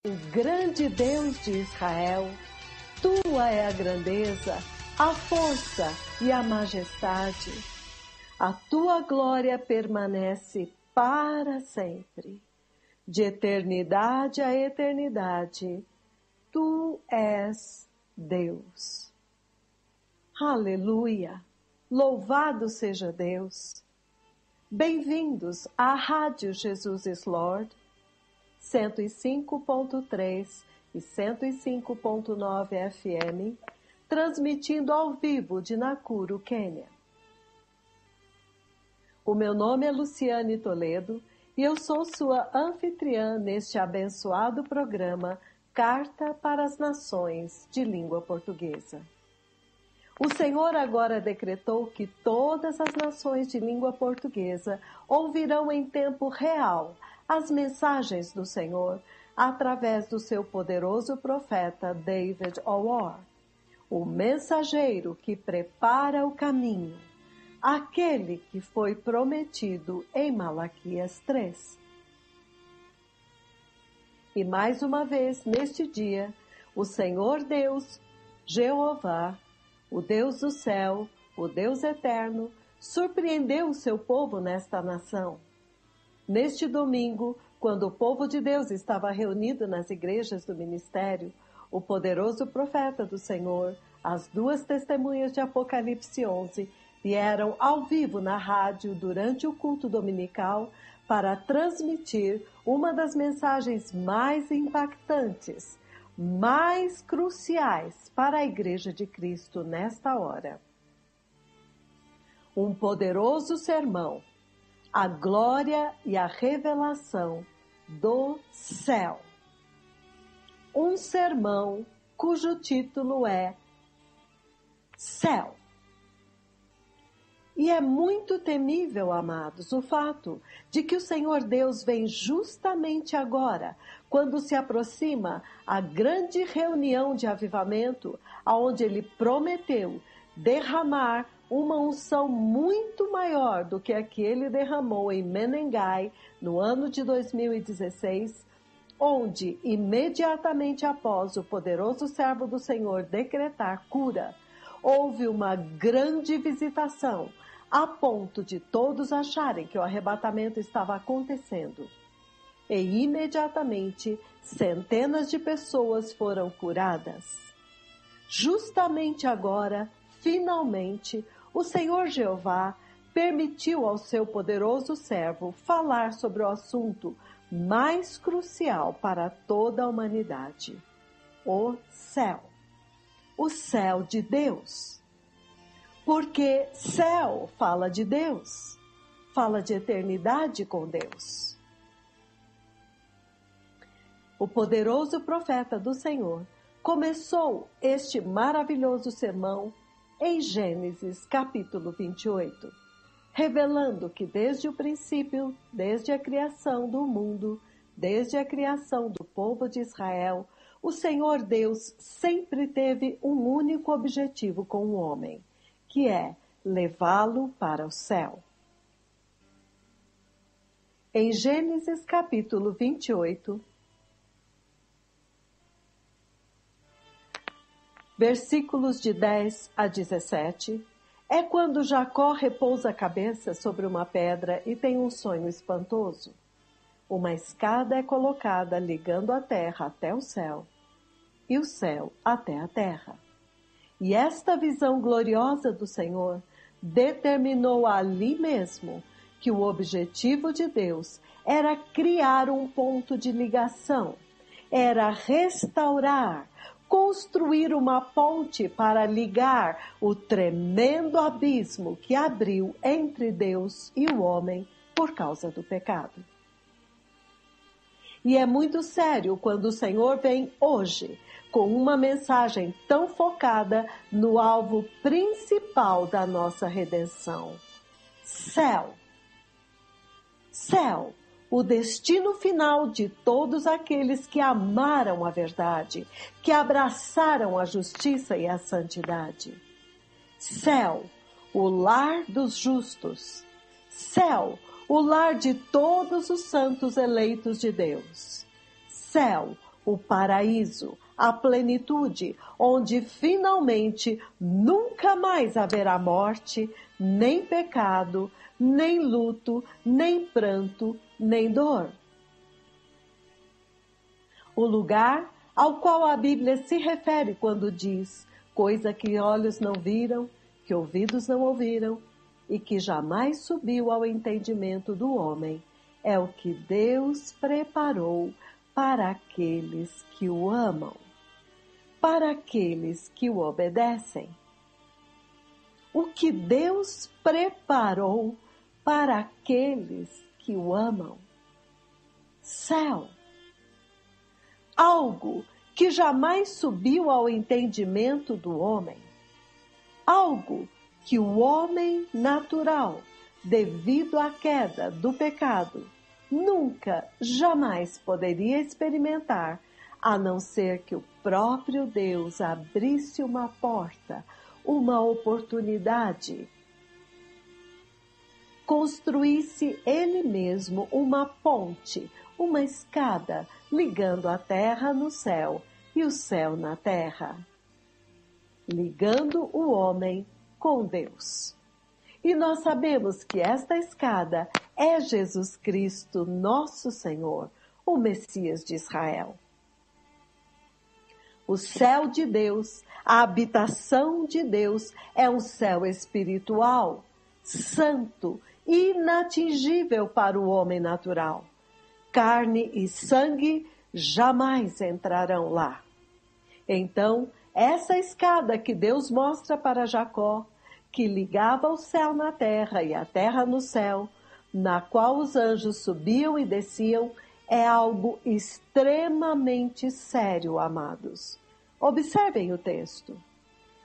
O grande Deus de Israel, tua é a grandeza, a força e a majestade. A tua glória permanece para sempre. De eternidade a eternidade, tu és Deus. Aleluia! Louvado seja Deus! Bem-vindos à Rádio Jesus is Lord, 105.3 e 105.9 FM, transmitindo ao vivo de Nakuru, Quênia. O meu nome é Luciane Toledo e eu sou sua anfitriã neste abençoado programa Carta para as Nações de Língua Portuguesa. O Senhor agora decretou que todas as nações de língua portuguesa ouvirão em tempo real as mensagens do Senhor através do seu poderoso profeta David O'War, o mensageiro que prepara o caminho, aquele que foi prometido em Malaquias 3. E mais uma vez, neste dia, o Senhor Deus, Jeová, o Deus do céu, o Deus eterno, surpreendeu o seu povo nesta nação. Neste domingo, quando o povo de Deus estava reunido nas igrejas do ministério, o poderoso profeta do Senhor, as duas testemunhas de Apocalipse 11, vieram ao vivo na rádio durante o culto dominical para transmitir uma das mensagens mais impactantes, mais cruciais para a Igreja de Cristo nesta hora. Um poderoso sermão, a glória e a revelação do céu. Um sermão cujo título é Céu. E é muito temível, amados, o fato de que o Senhor Deus vem justamente agora, quando se aproxima a grande reunião de avivamento, aonde Ele prometeu derramar uma unção muito maior do que a que Ele derramou em Menengai, no ano de 2016, onde, imediatamente após o poderoso servo do Senhor decretar cura, houve uma grande visitação, a ponto de todos acharem que o arrebatamento estava acontecendo. E imediatamente, centenas de pessoas foram curadas. Justamente agora, finalmente, o Senhor Jeová permitiu ao seu poderoso servo falar sobre o assunto mais crucial para toda a humanidade: o céu. O céu de Deus. Porque céu fala de Deus, fala de eternidade com Deus. O poderoso profeta do Senhor começou este maravilhoso sermão em Gênesis capítulo 28, revelando que desde o princípio, desde a criação do mundo, desde a criação do povo de Israel, o Senhor Deus sempre teve um único objetivo com o homem, que é levá-lo para o céu. Em Gênesis capítulo 28, versículos de 10 a 17, é quando Jacó repousa a cabeça sobre uma pedra e tem um sonho espantoso. Uma escada é colocada ligando a terra até o céu, e o céu até a terra. E esta visão gloriosa do Senhor determinou ali mesmo que o objetivo de Deus era criar um ponto de ligação, era restaurar, construir uma ponte para ligar o tremendo abismo que abriu entre Deus e o homem por causa do pecado. E é muito sério quando o Senhor vem hoje com uma mensagem tão focada no alvo principal da nossa redenção. Céu. Céu, o destino final de todos aqueles que amaram a verdade, que abraçaram a justiça e a santidade. Céu, o lar dos justos. Céu, o lar de todos os santos eleitos de Deus. Céu, o paraíso, a plenitude, onde finalmente nunca mais haverá morte, nem pecado, nem luto, nem pranto, nem dor. O lugar ao qual a Bíblia se refere quando diz coisa que olhos não viram, que ouvidos não ouviram e que jamais subiu ao entendimento do homem, é o que Deus preparou para aqueles que o amam, para aqueles que o obedecem. O que Deus preparou para aqueles que o amam. Céu. Algo que jamais subiu ao entendimento do homem. Algo que o homem natural, devido à queda do pecado, nunca, jamais poderia experimentar, a não ser que o próprio Deus abrisse uma porta, uma oportunidade, construísse Ele mesmo uma ponte, uma escada, ligando a terra no céu e o céu na terra, ligando o homem com Deus. E nós sabemos que esta escada é Jesus Cristo, nosso Senhor, o Messias de Israel. O céu de Deus, a habitação de Deus, é um céu espiritual, santo, inatingível para o homem natural. Carne e sangue jamais entrarão lá. Então, essa escada que Deus mostra para Jacó, que ligava o céu na terra e a terra no céu, na qual os anjos subiam e desciam, é algo extremamente sério, amados. Observem o texto.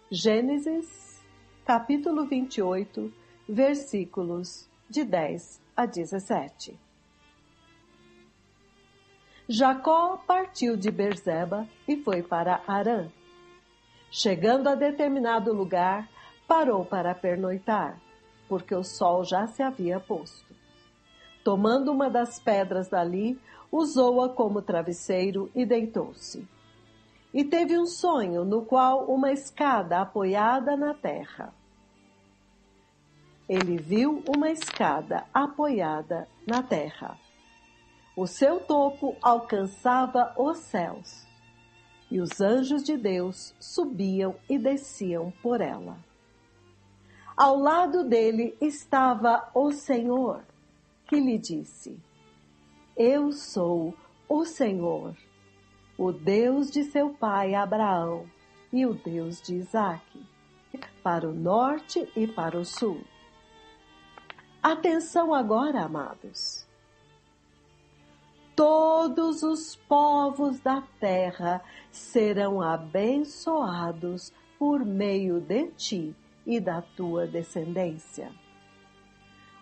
Gênesis, capítulo 28, versículos de 10 a 17. Jacó partiu de Berseba e foi para Harã. Chegando a determinado lugar, parou para pernoitar, porque o sol já se havia posto. Tomando uma das pedras dali, usou-a como travesseiro e deitou-se. E teve um sonho no qual uma escada apoiada na terra. Ele viu uma escada apoiada na terra. O seu topo alcançava os céus, e os anjos de Deus subiam e desciam por ela. Ao lado dele estava o Senhor, que lhe disse: Eu sou o Senhor, o Deus de seu pai Abraão e o Deus de Isaque, para o norte e para o sul. Atenção agora, amados. Todos os povos da terra serão abençoados por meio de ti e da tua descendência.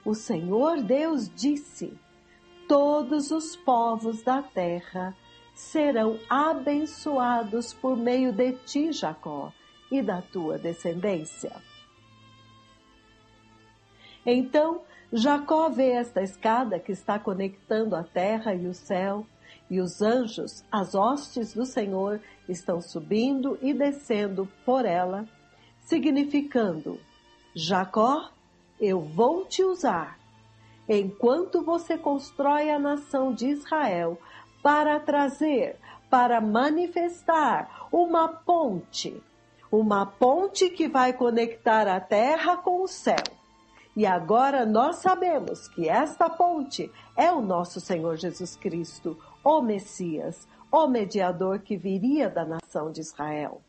O Senhor Deus disse: todos os povos da terra serão abençoados por meio de ti, Jacó, e da tua descendência. Então, Jacó vê esta escada que está conectando a terra e o céu, e os anjos, as hostes do Senhor, estão subindo e descendo por ela, significando: Jacó, eu vou te usar, enquanto você constrói a nação de Israel, para trazer, para manifestar uma ponte que vai conectar a terra com o céu. E agora nós sabemos que esta ponte é o nosso Senhor Jesus Cristo, o Messias, o mediador que viria da nação de Israel.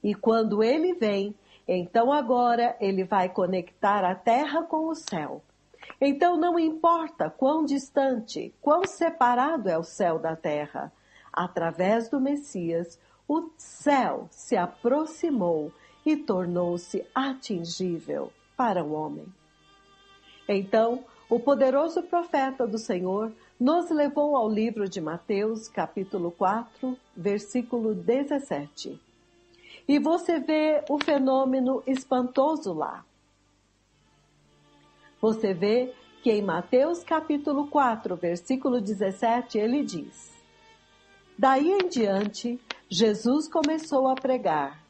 E quando ele vem, então agora ele vai conectar a terra com o céu. Então não importa quão distante, quão separado é o céu da terra, através do Messias, o céu se aproximou e tornou-se atingível para o homem. Então, o poderoso profeta do Senhor nos levou ao livro de Mateus, capítulo 4, versículo 17. E você vê o fenômeno espantoso lá. Você vê que em Mateus, capítulo 4, versículo 17, ele diz: Daí em diante, Jesus começou a pregar: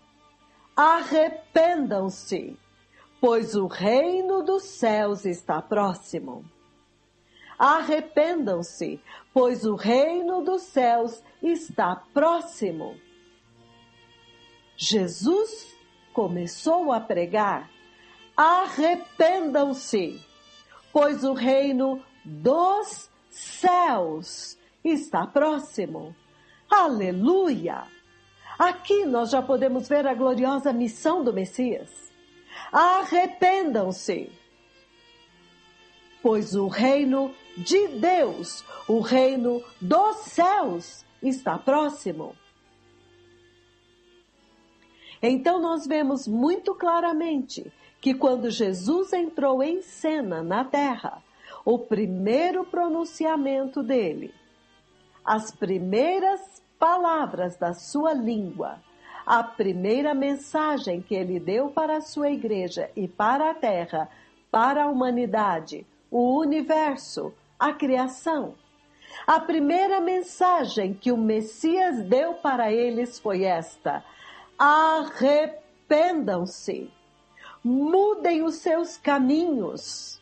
arrependam-se, pois o reino dos céus está próximo. Arrependam-se, pois o reino dos céus está próximo. Jesus começou a pregar: arrependam-se, pois o reino dos céus está próximo. Aleluia! Aqui nós já podemos ver a gloriosa missão do Messias. Arrependam-se, pois o reino de Deus, o reino dos céus, está próximo. Então nós vemos muito claramente que quando Jesus entrou em cena na terra, o primeiro pronunciamento dele, as primeiras palavras da sua língua, a primeira mensagem que ele deu para a sua igreja e para a terra, para a humanidade, o universo, a criação. A primeira mensagem que o Messias deu para eles foi esta: arrependam-se, mudem os seus caminhos,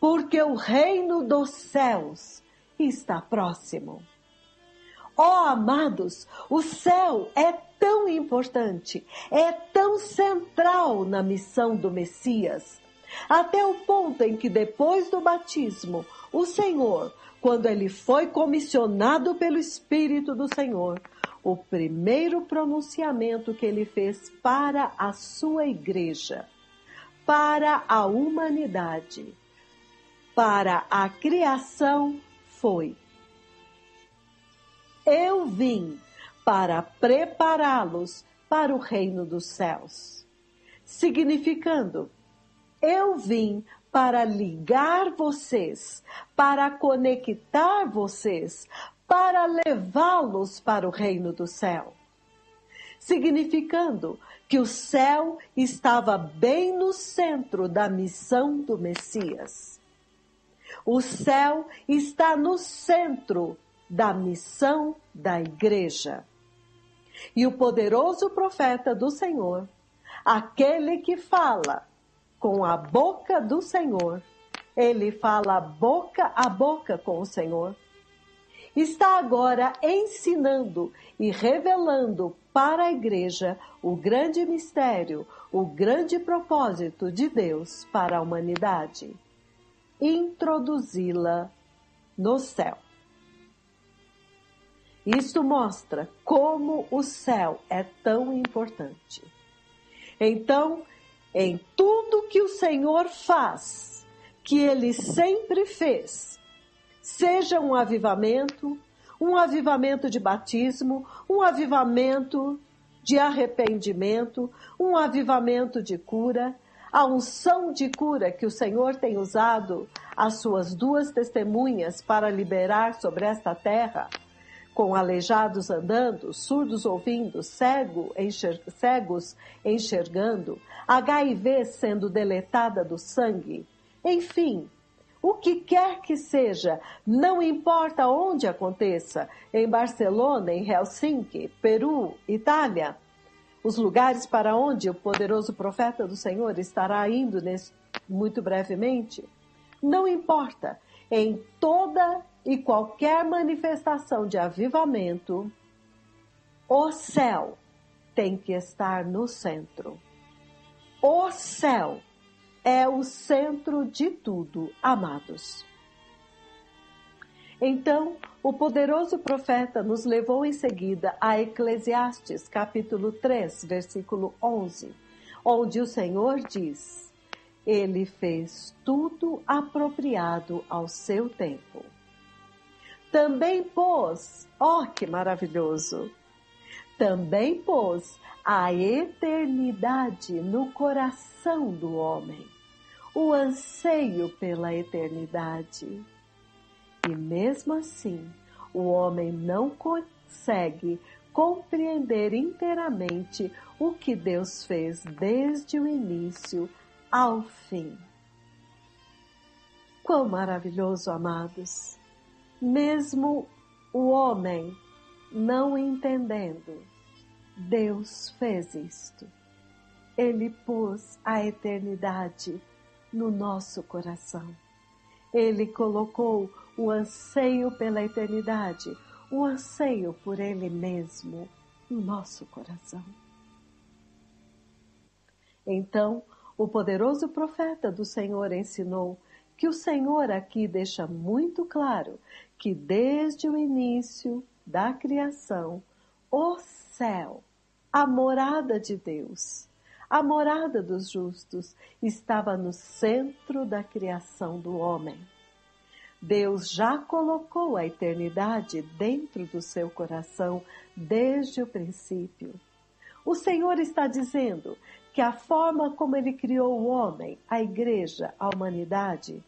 porque o reino dos céus está próximo. Ó amados, o céu é tão importante, é tão central na missão do Messias, até o ponto em que depois do batismo, o Senhor, quando ele foi comissionado pelo Espírito do Senhor, o primeiro pronunciamento que ele fez para a sua igreja, para a humanidade, para a criação foi: eu vim para prepará-los para o reino dos céus. Significando, eu vim para ligar vocês, para conectar vocês, para levá-los para o reino do céu. Significando que o céu estava bem no centro da missão do Messias. O céu está no centro da missão da igreja. E o poderoso profeta do Senhor, aquele que fala com a boca do Senhor, ele fala boca a boca com o Senhor, está agora ensinando e revelando para a igreja o grande mistério, o grande propósito de Deus para a humanidade: introduzi-la no céu. Isto mostra como o céu é tão importante. Então, em tudo que o Senhor faz, que Ele sempre fez, seja um avivamento de batismo, um avivamento de arrependimento, um avivamento de cura, a unção de cura que o Senhor tem usado as suas duas testemunhas para liberar sobre esta terra, com aleijados andando, surdos ouvindo, cegos enxergando, HIV sendo deletada do sangue, enfim, o que quer que seja, não importa onde aconteça, em Barcelona, em Helsinki, Peru, Itália, os lugares para onde o poderoso profeta do Senhor estará indo muito brevemente, não importa, em toda e qualquer manifestação de avivamento, o céu tem que estar no centro. O céu é o centro de tudo, amados. Então, o poderoso profeta nos levou em seguida a Eclesiastes, capítulo 3, versículo 11, onde o Senhor diz: Ele fez tudo apropriado ao seu tempo. Também pôs, que maravilhoso! Também pôs a eternidade no coração do homem, o anseio pela eternidade. E mesmo assim, o homem não consegue compreender inteiramente o que Deus fez desde o início ao fim. Quão maravilhoso, amados! Mesmo o homem não entendendo, Deus fez isto. Ele pôs a eternidade no nosso coração. Ele colocou o anseio pela eternidade, o anseio por Ele mesmo no nosso coração. Então, o poderoso profeta do Senhor ensinou que o Senhor aqui deixa muito claro que desde o início da criação, o céu, a morada de Deus, a morada dos justos, estava no centro da criação do homem. Deus já colocou a eternidade dentro do seu coração desde o princípio. O Senhor está dizendo que a forma como Ele criou o homem, a igreja, a humanidade,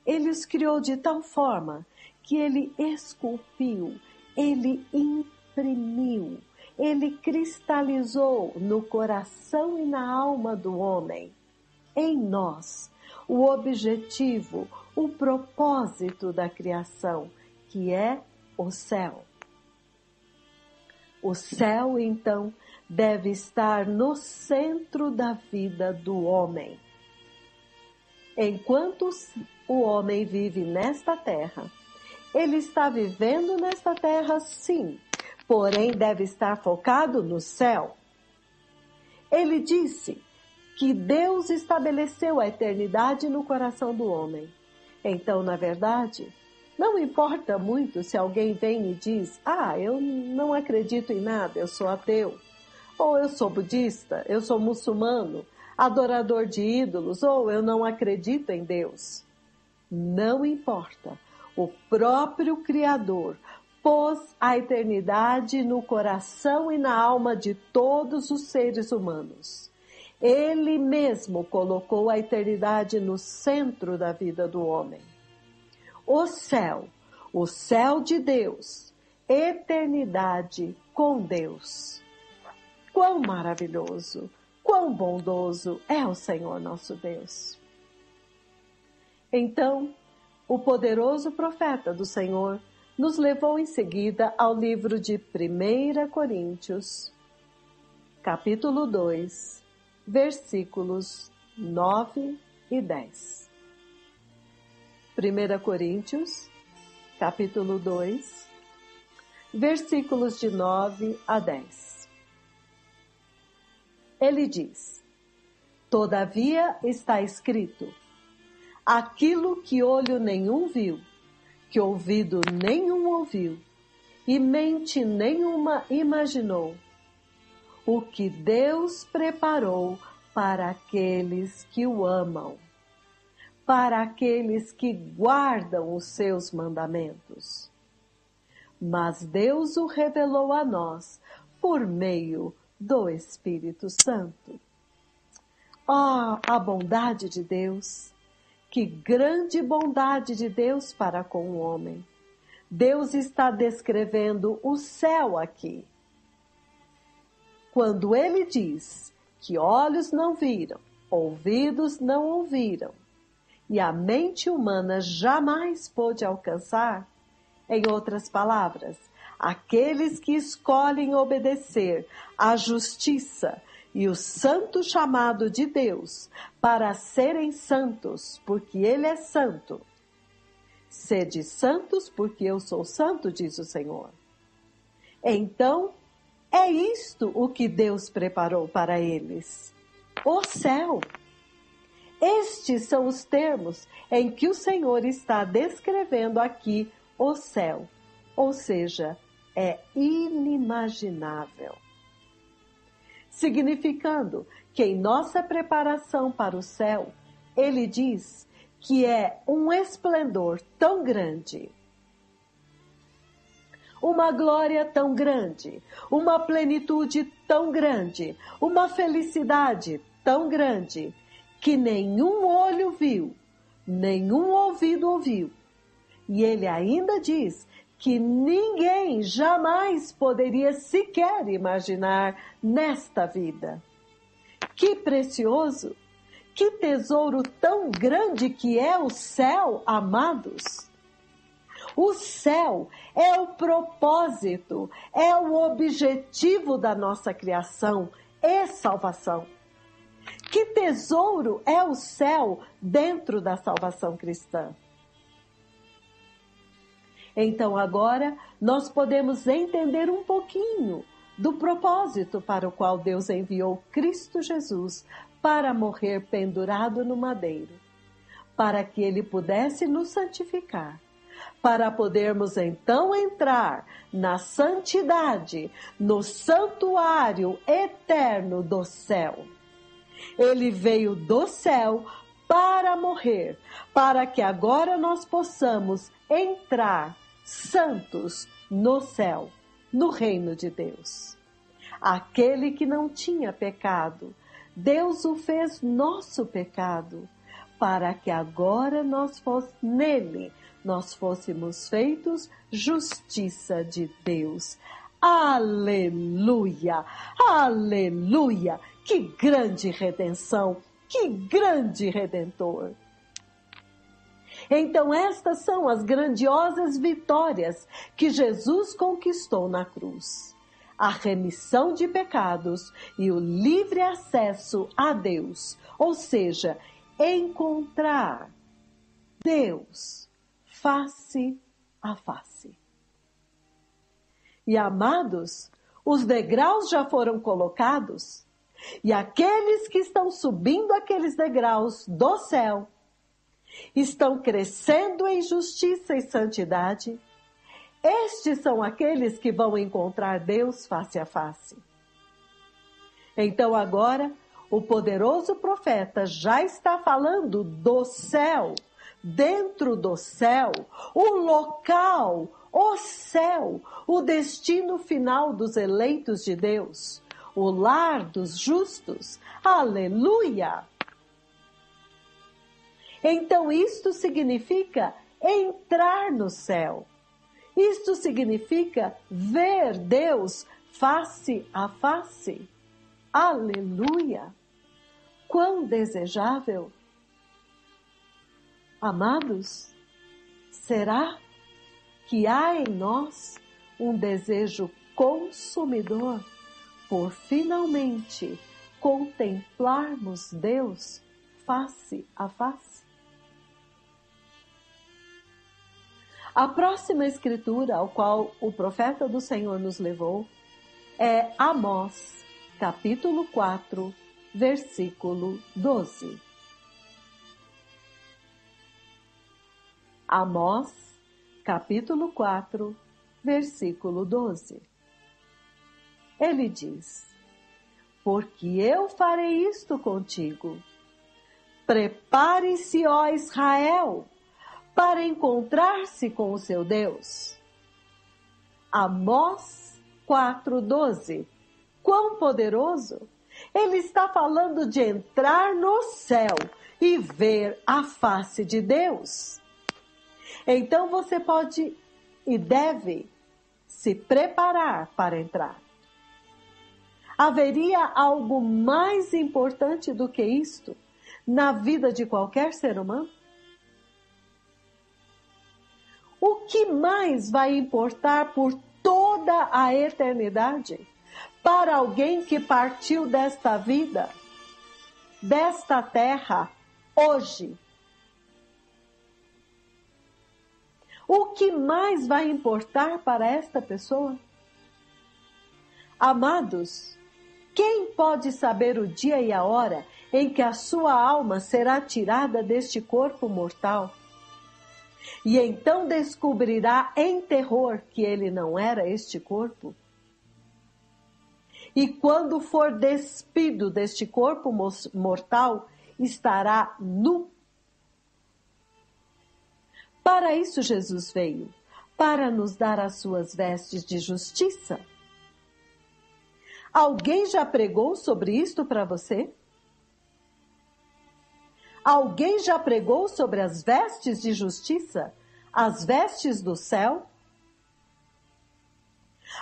Ele os criou de tal forma que Ele esculpiu, Ele imprimiu, Ele cristalizou no coração e na alma do homem, em nós, o objetivo, o propósito da criação, que é o céu. O céu, então, deve estar no centro da vida do homem. Enquanto o homem vive nesta terra, ele está vivendo nesta terra, sim, porém deve estar focado no céu. Ele disse que Deus estabeleceu a eternidade no coração do homem. Então, na verdade, não importa muito se alguém vem e diz: eu não acredito em nada, eu sou ateu. Ou eu sou budista, eu sou muçulmano, adorador de ídolos, ou eu não acredito em Deus. Não importa. O próprio Criador pôs a eternidade no coração e na alma de todos os seres humanos. Ele mesmo colocou a eternidade no centro da vida do homem. O céu de Deus, eternidade com Deus. Quão maravilhoso, quão bondoso é o Senhor nosso Deus. Então, o poderoso profeta do Senhor nos levou em seguida ao livro de 1 Coríntios, capítulo 2, versículos 9 e 10. 1 Coríntios, capítulo 2, versículos de 9 a 10. Ele diz: todavia está escrito, aquilo que olho nenhum viu, que ouvido nenhum ouviu, e mente nenhuma imaginou, o que Deus preparou para aqueles que o amam, para aqueles que guardam os seus mandamentos. Mas Deus o revelou a nós por meio do Espírito Santo. A bondade de Deus! Que grande bondade de Deus para com o homem! Deus está descrevendo o céu aqui. Quando Ele diz que olhos não viram, ouvidos não ouviram, e a mente humana jamais pôde alcançar, em outras palavras, aqueles que escolhem obedecer à justiça e o santo chamado de Deus para serem santos, porque Ele é santo. Sede santos, porque eu sou santo, diz o Senhor. Então, é isto o que Deus preparou para eles: o céu. Estes são os termos em que o Senhor está descrevendo aqui o céu, ou seja, é inimaginável. Significando que em nossa preparação para o céu, Ele diz que é um esplendor tão grande, uma glória tão grande, uma plenitude tão grande, uma felicidade tão grande, que nenhum olho viu, nenhum ouvido ouviu. E Ele ainda diz que ninguém jamais poderia sequer imaginar nesta vida. Que precioso! Que tesouro tão grande que é o céu, amados! O céu é o propósito, é o objetivo da nossa criação e salvação. Que tesouro é o céu dentro da salvação cristã? Então agora nós podemos entender um pouquinho do propósito para o qual Deus enviou Cristo Jesus para morrer pendurado no madeiro, para que Ele pudesse nos santificar, para podermos então entrar na santidade, no santuário eterno do céu. Ele veio do céu para morrer, para que agora nós possamos entrar santos no céu, no reino de Deus. Aquele que não tinha pecado, Deus o fez nosso pecado, para que agora nele nós fôssemos feitos justiça de Deus. Aleluia! Aleluia! Que grande redenção! Que grande Redentor! Então estas são as grandiosas vitórias que Jesus conquistou na cruz. A remissão de pecados e o livre acesso a Deus, ou seja, encontrar Deus face a face. E amados, os degraus já foram colocados, e aqueles que estão subindo aqueles degraus do céu, estão crescendo em justiça e santidade. Estes são aqueles que vão encontrar Deus face a face. Então agora, o poderoso profeta já está falando do céu, dentro do céu, o local, o céu, o destino final dos eleitos de Deus, o lar dos justos. Aleluia! Então isto significa entrar no céu. Isto significa ver Deus face a face. Aleluia! Quão desejável! Amados, será que há em nós um desejo consumidor por finalmente contemplarmos Deus face a face? A próxima escritura ao qual o profeta do Senhor nos levou é Amós, capítulo 4, versículo 12. Amós, capítulo 4, versículo 12. Ele diz: porque eu farei isto contigo. Prepare-se, ó Israel, para encontrar-se com o seu Deus. Amós 4:12. Quão poderoso! Ele está falando de entrar no céu e ver a face de Deus. Então você pode e deve se preparar para entrar. Haveria algo mais importante do que isto na vida de qualquer ser humano? O que mais vai importar por toda a eternidade para alguém que partiu desta vida, desta terra, hoje? O que mais vai importar para esta pessoa? Amados, quem pode saber o dia e a hora em que a sua alma será tirada deste corpo mortal? E então descobrirá em terror que ele não era este corpo? E quando for despido deste corpo mortal, estará nu? Para isso Jesus veio, para nos dar as suas vestes de justiça. Alguém já pregou sobre isto para você? Alguém já pregou sobre as vestes de justiça? As vestes do céu?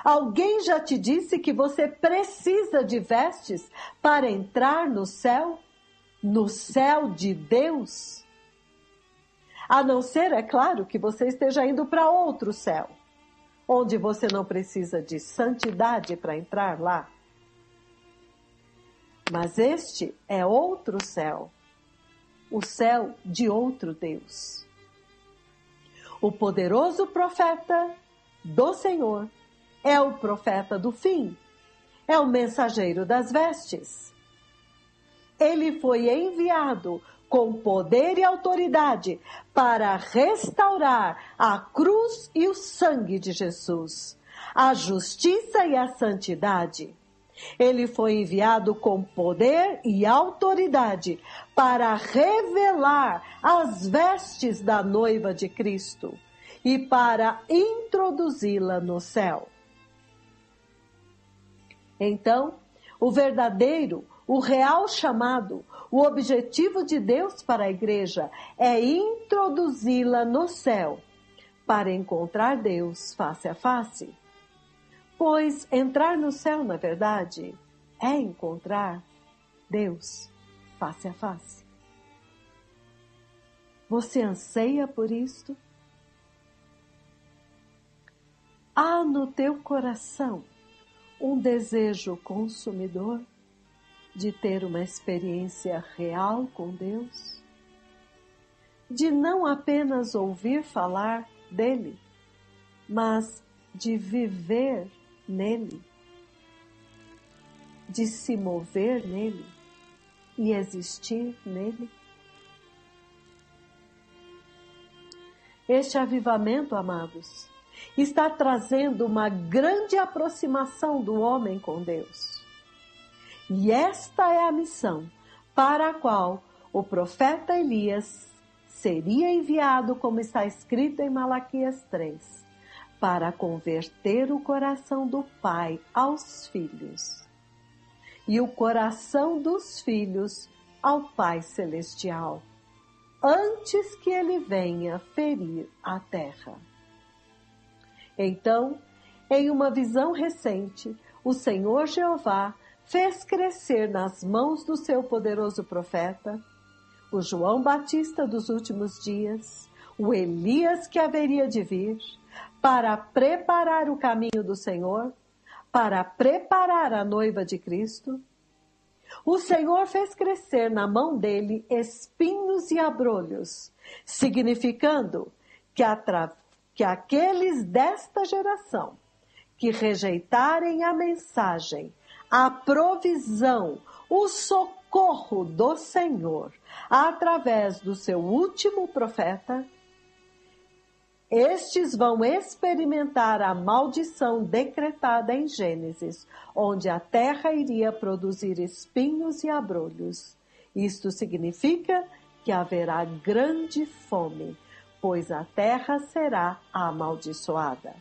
Alguém já te disse que você precisa de vestes para entrar no céu? No céu de Deus? A não ser, é claro, que você esteja indo para outro céu, onde você não precisa de santidade para entrar lá. Mas este é outro céu, o céu de outro Deus. O poderoso profeta do Senhor é o profeta do fim, é o mensageiro das vestes. Ele foi enviado com poder e autoridade para restaurar a cruz e o sangue de Jesus, a justiça e a santidade. Ele foi enviado com poder e autoridade para revelar as vestes da noiva de Cristo e para introduzi-la no céu. Então, o verdadeiro, o real chamado, o objetivo de Deus para a igreja é introduzi-la no céu, para encontrar Deus face a face. Pois entrar no céu, na verdade, é encontrar Deus face a face. Você anseia por isto? Há no teu coração um desejo consumidor de ter uma experiência real com Deus? De não apenas ouvir falar dele, mas de viver nele, de se mover nele e existir nele? Este avivamento, amados, está trazendo uma grande aproximação do homem com Deus. E esta é a missão para a qual o profeta Elias seria enviado, como está escrito em Malaquias 3, para converter o coração do pai aos filhos e o coração dos filhos ao Pai Celestial, antes que ele venha ferir a terra. Então, em uma visão recente, o Senhor Jeová fez crescer nas mãos do seu poderoso profeta, o João Batista dos últimos dias, o Elias que haveria de vir, para preparar o caminho do Senhor, para preparar a noiva de Cristo. O Senhor fez crescer na mão dele espinhos e abrolhos, significando que aqueles desta geração que rejeitarem a mensagem, a provisão, o socorro do Senhor, através do seu último profeta, estes vão experimentar a maldição decretada em Gênesis, onde a terra iria produzir espinhos e abrolhos. Isto significa que haverá grande fome, pois a terra será amaldiçoada.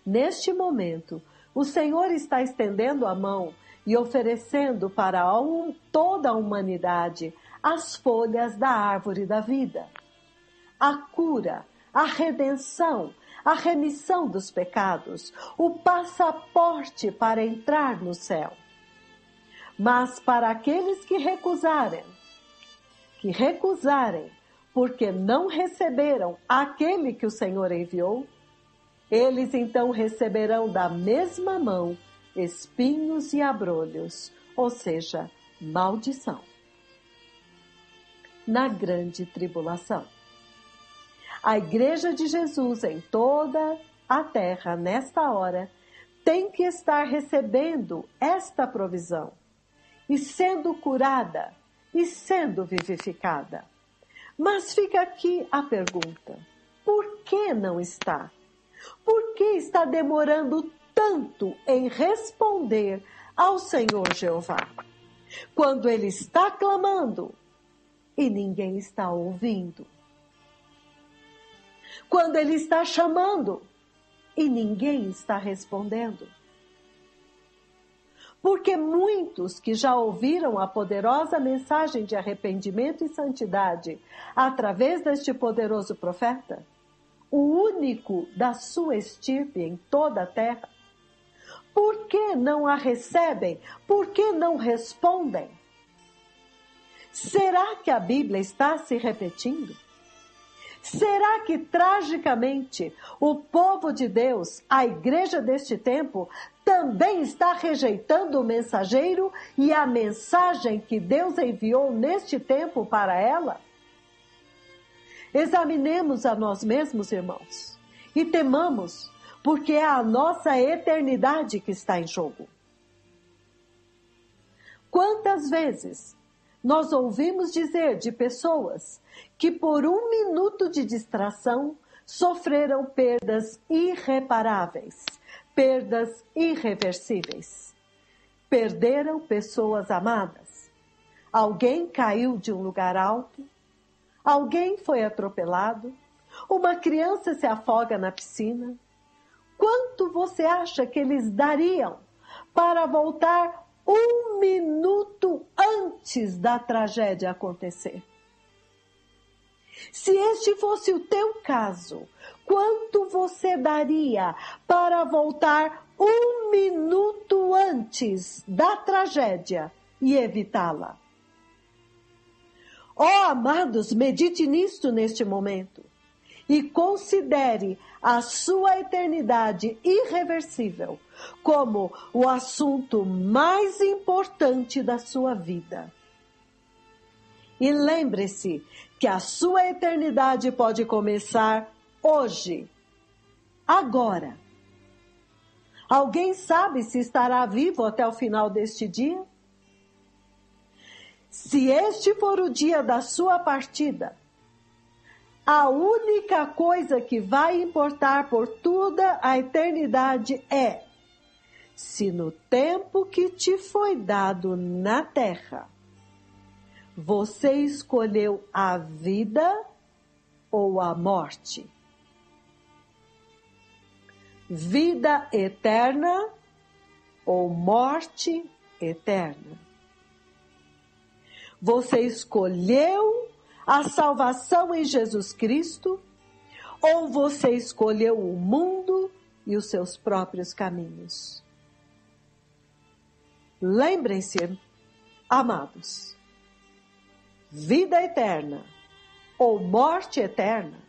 Neste momento, o Senhor está estendendo a mão e oferecendo para toda a humanidade as folhas da árvore da vida. A cura, a redenção, a remissão dos pecados, o passaporte para entrar no céu. Mas para aqueles que recusarem, porque não receberam aquele que o Senhor enviou, eles então receberão da mesma mão espinhos e abrolhos, ou seja, maldição. Na grande tribulação. A Igreja de Jesus em toda a terra, nesta hora, tem que estar recebendo esta provisão e sendo curada e sendo vivificada. Mas fica aqui a pergunta: por que não está? Por que está demorando tanto em responder ao Senhor Jeová, quando Ele está clamando e ninguém está ouvindo? Quando Ele está chamando e ninguém está respondendo? Porque muitos que já ouviram a poderosa mensagem de arrependimento e santidade através deste poderoso profeta, o único da sua estirpe em toda a terra, por que não a recebem? Por que não respondem? Será que a Bíblia está se repetindo? Será que, tragicamente, o povo de Deus, a igreja deste tempo, também está rejeitando o mensageiro e a mensagem que Deus enviou neste tempo para ela? Examinemos a nós mesmos, irmãos, e temamos, porque é a nossa eternidade que está em jogo. Quantas vezes nós ouvimos dizer de pessoas que por um minuto de distração sofreram perdas irreparáveis, perdas irreversíveis. Perderam pessoas amadas. Alguém caiu de um lugar alto. Alguém foi atropelado. Uma criança se afoga na piscina. Quanto você acha que eles dariam para voltar um minuto antes da tragédia acontecer? Se este fosse o teu caso, quanto você daria para voltar um minuto antes da tragédia e evitá-la? Ó, amados, medite nisto neste momento e considere a sua eternidade irreversível como o assunto mais importante da sua vida. E lembre-se que a sua eternidade pode começar hoje, agora. Alguém sabe se estará vivo até o final deste dia? Se este for o dia da sua partida, a única coisa que vai importar por toda a eternidade é se no tempo que te foi dado na terra, você escolheu a vida ou a morte? Vida eterna ou morte eterna? Você escolheu a salvação em Jesus Cristo ou você escolheu o mundo e os seus próprios caminhos? Lembrem-se, amados, vida eterna ou morte eterna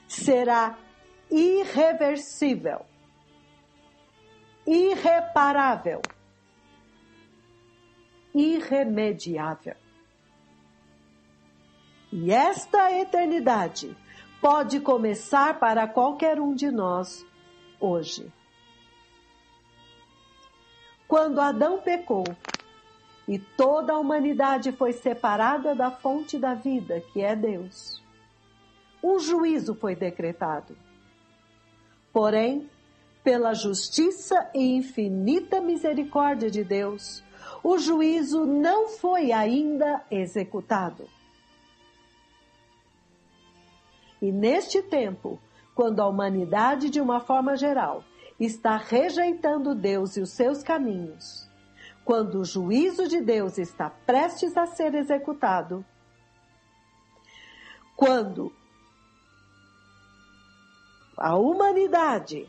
será irreversível, irreparável, irremediável. E esta eternidade pode começar para qualquer um de nós hoje. Quando Adão pecou e toda a humanidade foi separada da fonte da vida, que é Deus, um juízo foi decretado. Porém, pela justiça e infinita misericórdia de Deus, o juízo não foi ainda executado. E neste tempo, quando a humanidade, de uma forma geral, está rejeitando Deus e os seus caminhos, quando o juízo de Deus está prestes a ser executado, quando a humanidade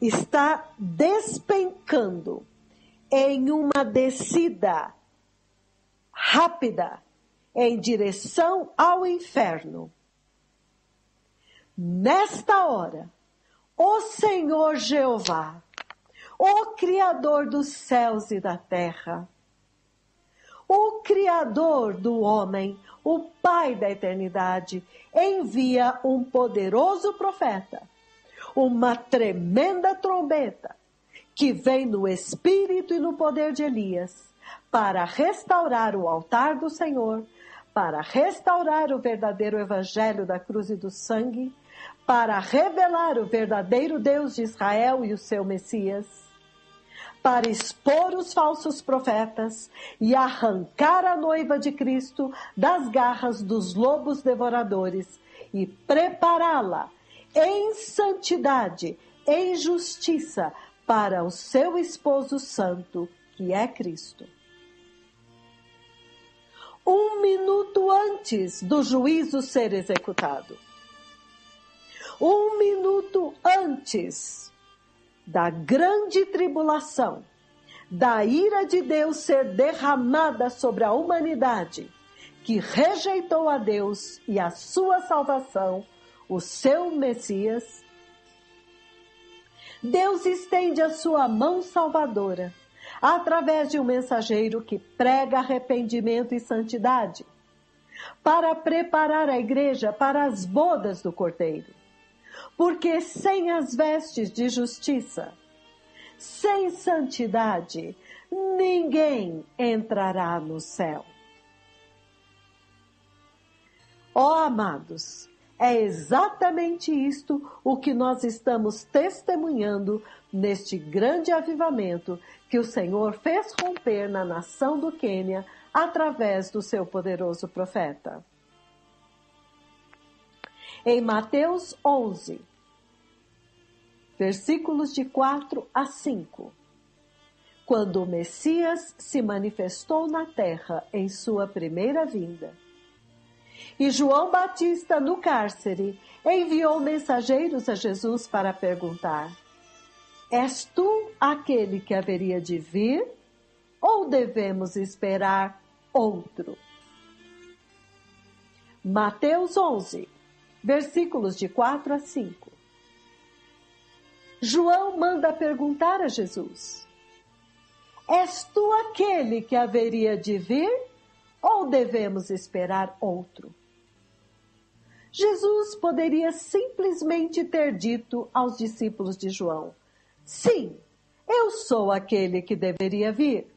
está despencando em uma descida rápida em direção ao inferno, nesta hora, o Senhor Jeová, o Criador dos céus e da terra, o Criador do homem, o Pai da eternidade, envia um poderoso profeta, uma tremenda trombeta, que vem no espírito e no poder de Elias, para restaurar o altar do Senhor, para restaurar o verdadeiro evangelho da cruz e do sangue, para revelar o verdadeiro Deus de Israel e o seu Messias, para expor os falsos profetas e arrancar a noiva de Cristo das garras dos lobos devoradores e prepará-la em santidade, em justiça, para o seu esposo santo, que é Cristo. Um minuto antes do juízo ser executado, um minuto antes da grande tribulação, da ira de Deus ser derramada sobre a humanidade que rejeitou a Deus e a sua salvação, o seu Messias, Deus estende a sua mão salvadora através de um mensageiro que prega arrependimento e santidade, para preparar a igreja para as bodas do Cordeiro. Porque sem as vestes de justiça, sem santidade, ninguém entrará no céu. Ó amados, é exatamente isto o que nós estamos testemunhando neste grande avivamento que o Senhor fez romper na nação do Quênia através do seu poderoso profeta. Em Mateus 11, versículos de 4 a 5, quando o Messias se manifestou na terra em sua primeira vinda, e João Batista, no cárcere, enviou mensageiros a Jesus para perguntar: és tu aquele que haveria de vir, ou devemos esperar outro? Mateus 11, versículos de 4 a 5. João manda perguntar a Jesus: és tu aquele que haveria de vir, ou devemos esperar outro? Jesus poderia simplesmente ter dito aos discípulos de João: sim, eu sou aquele que deveria vir.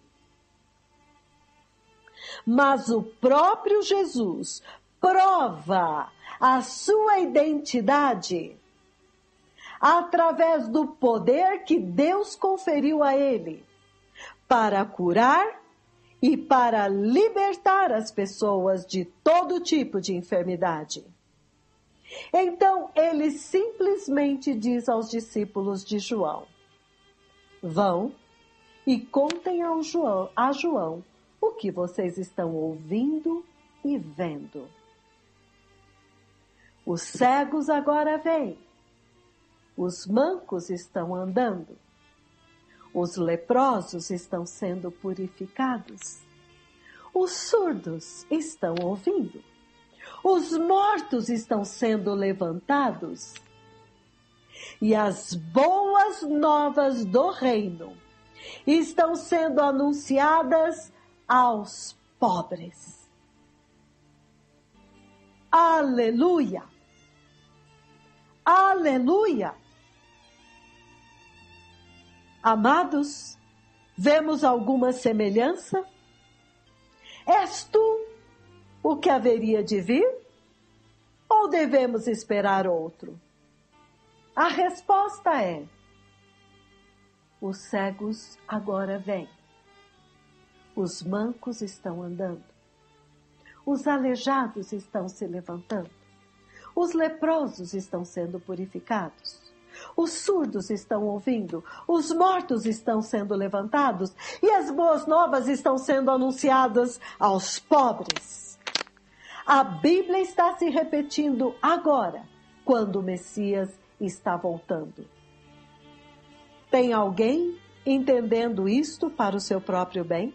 Mas o próprio Jesus prova a sua identidade através do poder que Deus conferiu a ele para curar e para libertar as pessoas de todo tipo de enfermidade. Então ele simplesmente diz aos discípulos de João: vão e contem a João o que vocês estão ouvindo e vendo. Os cegos agora veem, os mancos estão andando, os leprosos estão sendo purificados, os surdos estão ouvindo, os mortos estão sendo levantados, e as boas novas do reino estão sendo anunciadas aos pobres. Aleluia! Aleluia! Amados, vemos alguma semelhança? És tu o que haveria de vir? Ou devemos esperar outro? A resposta é: os cegos agora vêm, os mancos estão andando, os aleijados estão se levantando, os leprosos estão sendo purificados, os surdos estão ouvindo, os mortos estão sendo levantados e as boas novas estão sendo anunciadas aos pobres. A Bíblia está se repetindo agora, quando o Messias está voltando. Tem alguém entendendo isto para o seu próprio bem?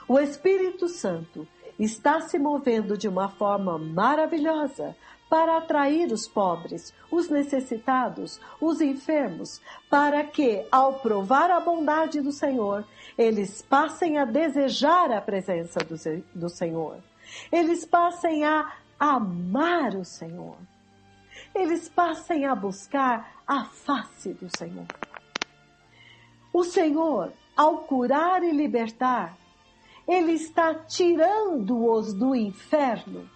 O Espírito Santo está se movendo de uma forma maravilhosa para atrair os pobres, os necessitados, os enfermos, para que, ao provar a bondade do Senhor, eles passem a desejar a presença do Senhor. Eles passem a amar o Senhor. Eles passem a buscar a face do Senhor. O Senhor, ao curar e libertar, Ele está tirando-os do inferno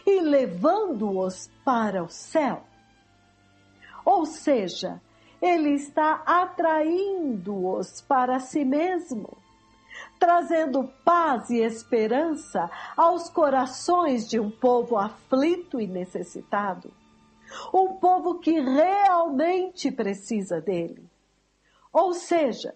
e levando-os para o céu. Ou seja, Ele está atraindo-os para si mesmo, trazendo paz e esperança aos corações de um povo aflito e necessitado. Um povo que realmente precisa dele. Ou seja,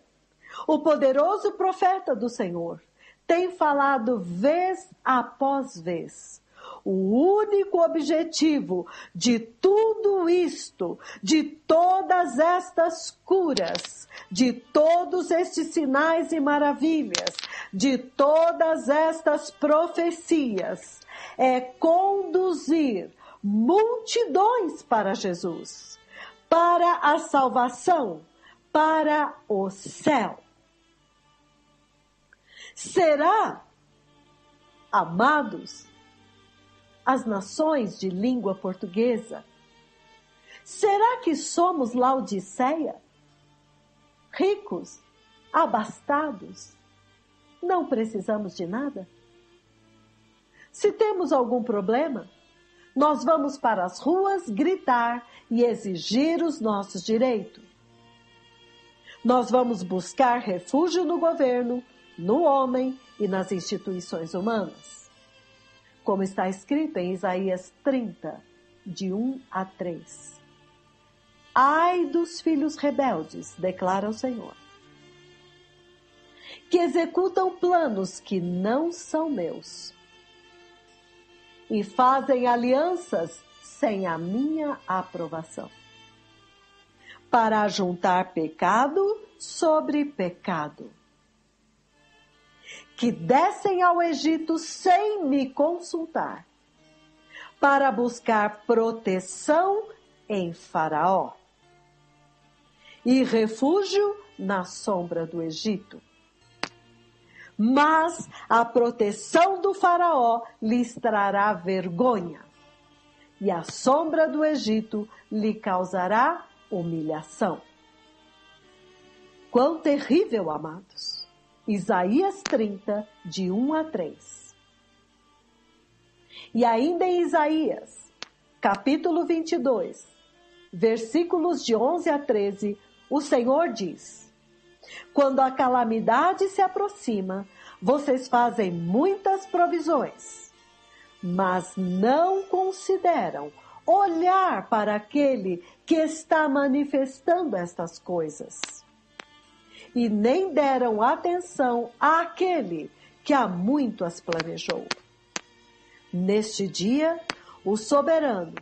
o poderoso profeta do Senhor tem falado vez após vez o único objetivo de tudo isto, de todas estas curas, de todos estes sinais e maravilhas, de todas estas profecias, é conduzir multidões para Jesus, para a salvação, para o céu. Será, amados, as nações de língua portuguesa, será que somos Laodiceia? Ricos, abastados, não precisamos de nada? Se temos algum problema, nós vamos para as ruas gritar e exigir os nossos direitos. Nós vamos buscar refúgio no governo, no homem e nas instituições humanas. Como está escrito em Isaías 30, de 1 a 3. Ai dos filhos rebeldes, declara o Senhor, que executam planos que não são meus e fazem alianças sem a minha aprovação, para ajuntar pecado sobre pecado, que descem ao Egito sem me consultar, para buscar proteção em Faraó e refúgio na sombra do Egito. Mas a proteção do Faraó lhes trará vergonha, e a sombra do Egito lhe causará humilhação. Quão terrível, amados! Isaías 30, de 1 a 3. E ainda em Isaías, capítulo 22, versículos de 11 a 13, o Senhor diz: quando a calamidade se aproxima, vocês fazem muitas provisões, mas não consideram olhar para aquele que está manifestando estas coisas. E nem deram atenção àquele que há muito as planejou. Neste dia, o soberano,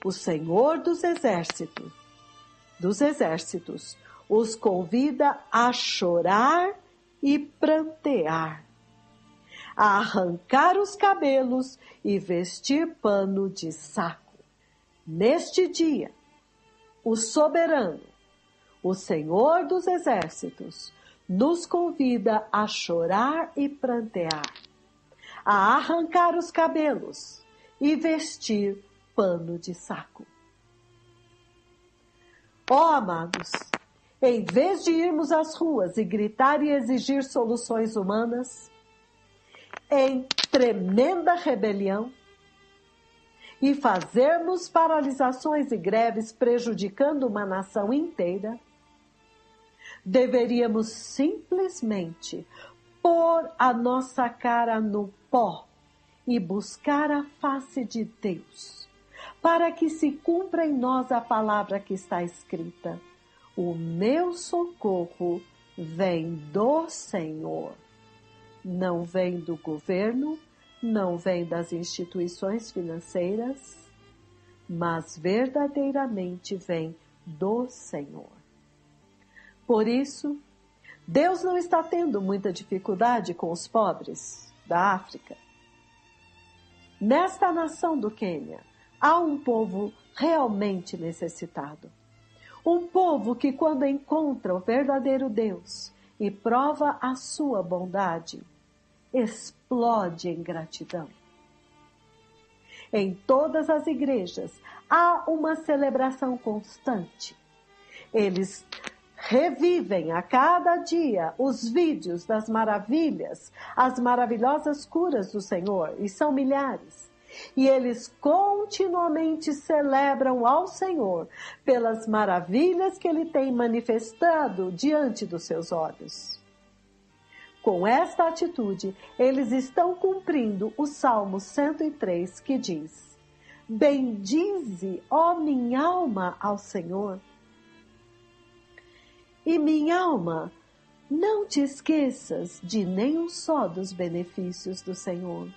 o Senhor dos exércitos, os convida a chorar e prantear, a arrancar os cabelos e vestir pano de saco. Neste dia, o soberano, o Senhor dos exércitos, nos convida a chorar e prantear, a arrancar os cabelos e vestir pano de saco. Ó, amados, em vez de irmos às ruas e gritar e exigir soluções humanas, em tremenda rebelião, e fazermos paralisações e greves prejudicando uma nação inteira, deveríamos simplesmente pôr a nossa cara no pó e buscar a face de Deus, para que se cumpra em nós a palavra que está escrita: o meu socorro vem do Senhor. Não vem do governo, não vem das instituições financeiras, mas verdadeiramente vem do Senhor. Por isso, Deus não está tendo muita dificuldade com os pobres da África. Nesta nação do Quênia, há um povo realmente necessitado. Um povo que, quando encontra o verdadeiro Deus e prova a sua bondade, explode em gratidão. Em todas as igrejas há uma celebração constante. Eles revivem a cada dia os vídeos das maravilhas, as maravilhosas curas do Senhor, e são milhares. E eles continuamente celebram ao Senhor pelas maravilhas que Ele tem manifestado diante dos seus olhos. Com esta atitude, eles estão cumprindo o Salmo 103, que diz: bendize, ó minha alma, ao Senhor. E minha alma, não te esqueças de nenhum só dos benefícios do Senhor.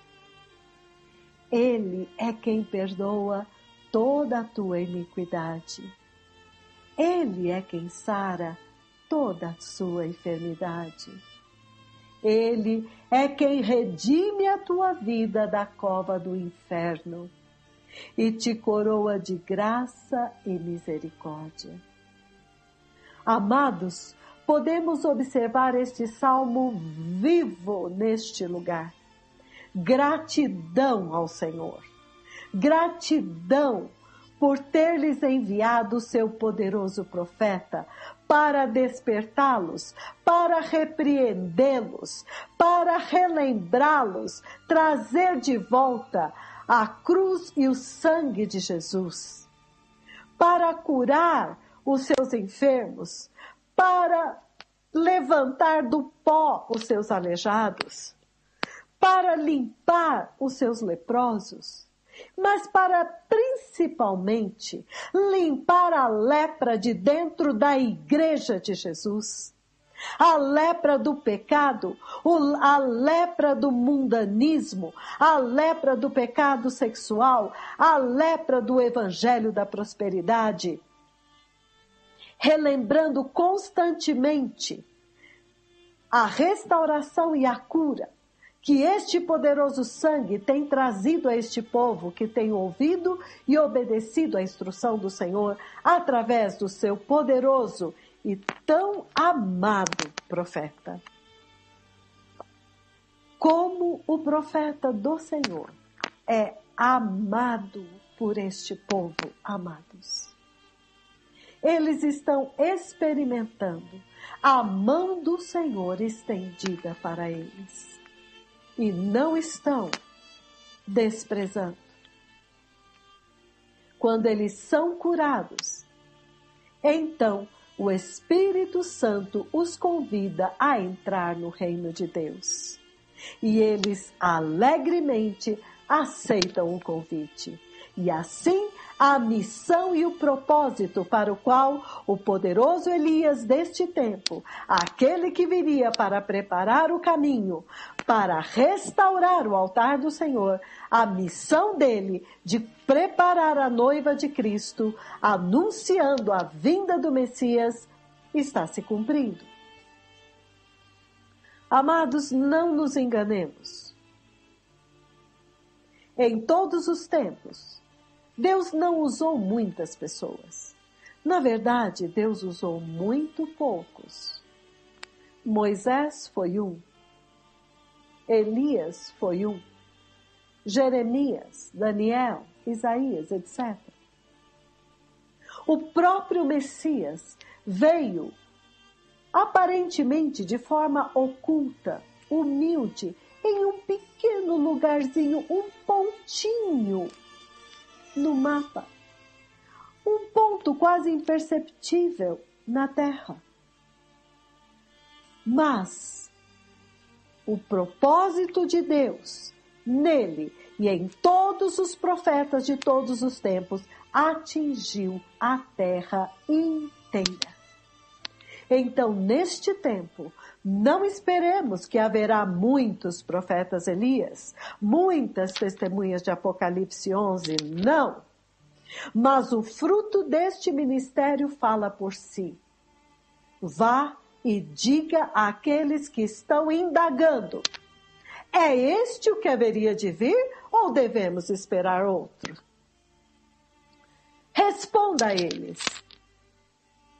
Ele é quem perdoa toda a tua iniquidade. Ele é quem sara toda a sua enfermidade. Ele é quem redime a tua vida da cova do inferno e te coroa de graça e misericórdia. Amados, podemos observar este salmo vivo neste lugar. Gratidão ao Senhor. Gratidão por ter lhes enviado o seu poderoso profeta para despertá-los, para repreendê-los, para relembrá-los, trazer de volta a cruz e o sangue de Jesus, para curar os seus enfermos, para levantar do pó os seus aleijados, para limpar os seus leprosos, mas para principalmente limpar a lepra de dentro da igreja de Jesus. A lepra do pecado, a lepra do mundanismo, a lepra do pecado sexual, a lepra do evangelho da prosperidade. Relembrando constantemente a restauração e a cura que este poderoso sangue tem trazido a este povo que tem ouvido e obedecido à instrução do Senhor através do seu poderoso e tão amado profeta. Como o profeta do Senhor é amado por este povo, amados. Eles estão experimentando a mão do Senhor estendida para eles. E não estão desprezando. Quando eles são curados, então o Espírito Santo os convida a entrar no reino de Deus. E eles alegremente aceitam o convite. E assim, a missão e o propósito para o qual o poderoso Elias deste tempo, aquele que viria para preparar o caminho, para restaurar o altar do Senhor, a missão dele de preparar a noiva de Cristo, anunciando a vinda do Messias, está se cumprindo. Amados, não nos enganemos. Em todos os tempos, Deus não usou muitas pessoas. Na verdade, Deus usou muito poucos. Moisés foi um. Elias foi um. Jeremias, Daniel, Isaías, etc. O próprio Messias veio, aparentemente de forma oculta, humilde, em um pequeno lugarzinho, um pontinho no mapa. Um ponto quase imperceptível na terra. Mas o propósito de Deus nele e em todos os profetas de todos os tempos atingiu a terra inteira. Então, neste tempo, não esperemos que haverá muitos profetas Elias, muitas testemunhas de Apocalipse 11, não. Mas o fruto deste ministério fala por si. Vá e diga àqueles que estão indagando: é este o que haveria de vir ou devemos esperar outro? Responda a eles: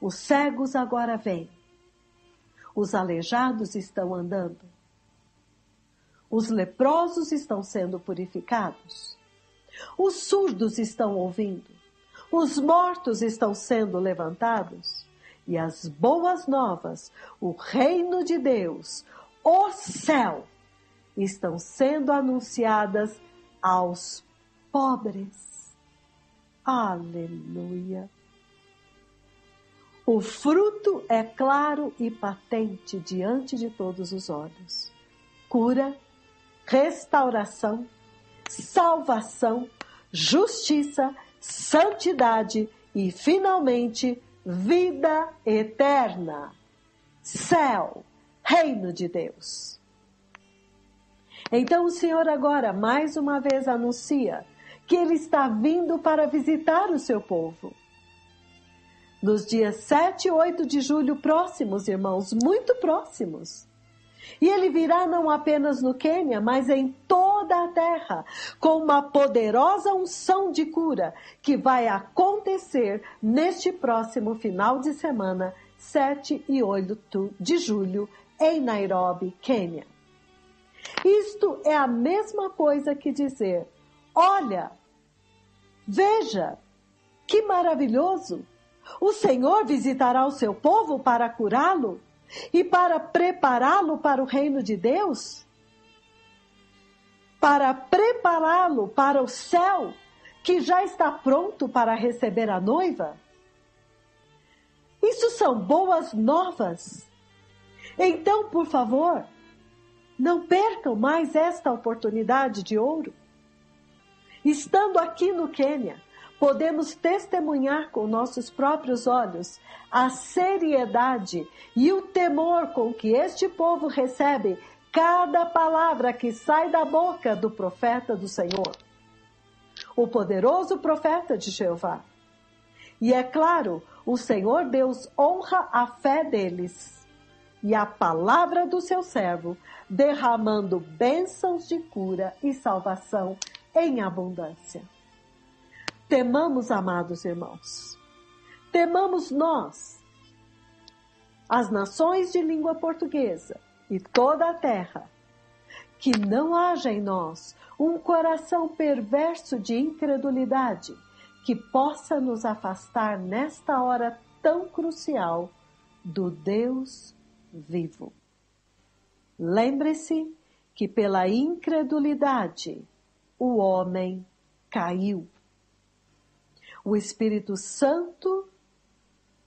os cegos agora vêm, os aleijados estão andando, os leprosos estão sendo purificados, os surdos estão ouvindo, os mortos estão sendo levantados, e as boas novas, o reino de Deus, o céu, estão sendo anunciadas aos pobres. Aleluia! O fruto é claro e patente diante de todos os olhos. Cura, restauração, salvação, justiça, santidade e, finalmente, vida eterna. Céu, reino de Deus. Então o Senhor agora, mais uma vez, anuncia que Ele está vindo para visitar o seu povo. Nos dias 7 e 8 de julho próximos, irmãos, muito próximos. E Ele virá não apenas no Quênia, mas em toda a terra, com uma poderosa unção de cura que vai acontecer neste próximo final de semana, 7 e 8 de julho, em Nairobi, Quênia. Isto é a mesma coisa que dizer: olha, veja, que maravilhoso! O Senhor visitará o seu povo para curá-lo e para prepará-lo para o reino de Deus, para prepará-lo para o céu, que já está pronto para receber a noiva. Isso são boas novas. Então, por favor, não percam mais esta oportunidade de ouro. Estando aqui no Quênia, podemos testemunhar com nossos próprios olhos a seriedade e o temor com que este povo recebe cada palavra que sai da boca do profeta do Senhor, o poderoso profeta de Jeová. E é claro, o Senhor Deus honra a fé deles e a palavra do seu servo, derramando bênçãos de cura e salvação em abundância. Temamos, amados irmãos, temamos nós, as nações de língua portuguesa e toda a terra, que não haja em nós um coração perverso de incredulidade que possa nos afastar nesta hora tão crucial do Deus vivo. Lembre-se que pela incredulidade o homem caiu. O Espírito Santo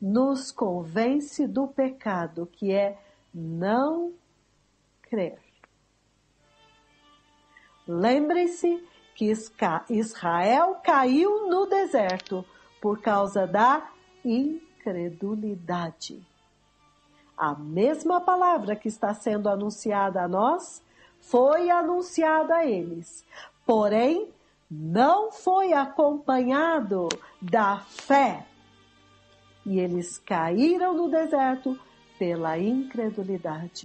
nos convence do pecado, que é não crer. Lembre-se que Israel caiu no deserto por causa da incredulidade. A mesma palavra que está sendo anunciada a nós foi anunciada a eles, porém não foi acompanhado da fé. E eles caíram no deserto pela incredulidade.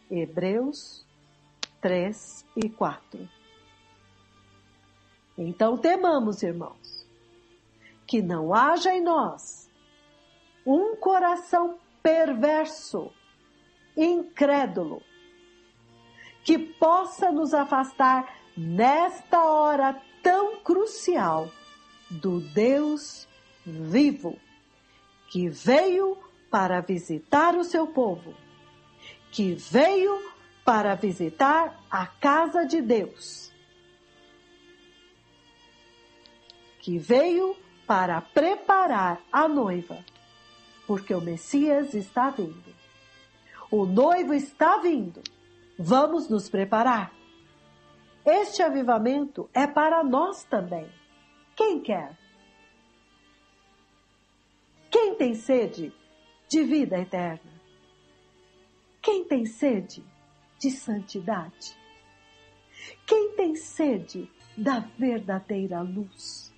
Hebreus 3 e 4. Então temamos, irmãos, que não haja em nós um coração perverso, incrédulo, que possa nos afastar nesta hora tão crucial do Deus vivo, que veio para visitar o seu povo, que veio para visitar a casa de Deus, que veio para preparar a noiva, porque o Messias está vindo. O noivo está vindo. Vamos nos preparar. Este avivamento é para nós também. Quem quer? Quem tem sede de vida eterna? Quem tem sede de santidade? Quem tem sede da verdadeira luz?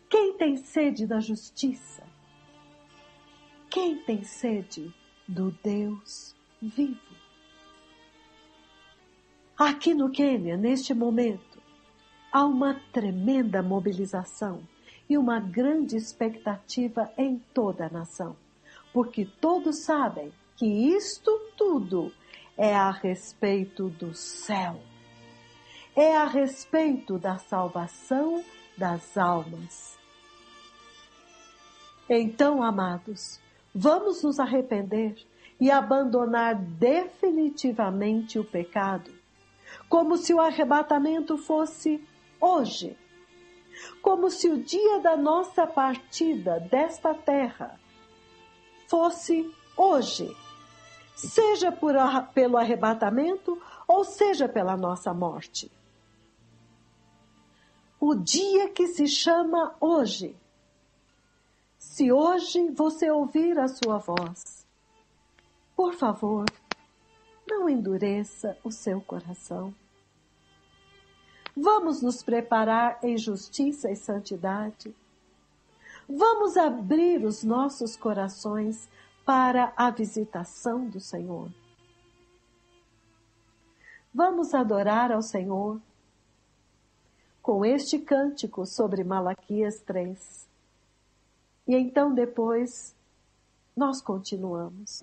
Quem tem sede da justiça? Quem tem sede do Deus vivo? Aqui no Quênia, neste momento, há uma tremenda mobilização e uma grande expectativa em toda a nação, porque todos sabem que isto tudo é a respeito do céu, é a respeito da salvação das almas. Então, amados, vamos nos arrepender e abandonar definitivamente o pecado, como se o arrebatamento fosse hoje, como se o dia da nossa partida desta terra fosse hoje, seja pelo arrebatamento ou seja pela nossa morte. O dia que se chama hoje. Se hoje você ouvir a sua voz, por favor, não endureça o seu coração. Vamos nos preparar em justiça e santidade. Vamos abrir os nossos corações para a visitação do Senhor. Vamos adorar ao Senhor com este cântico sobre Malaquias 3. E então depois nós continuamos.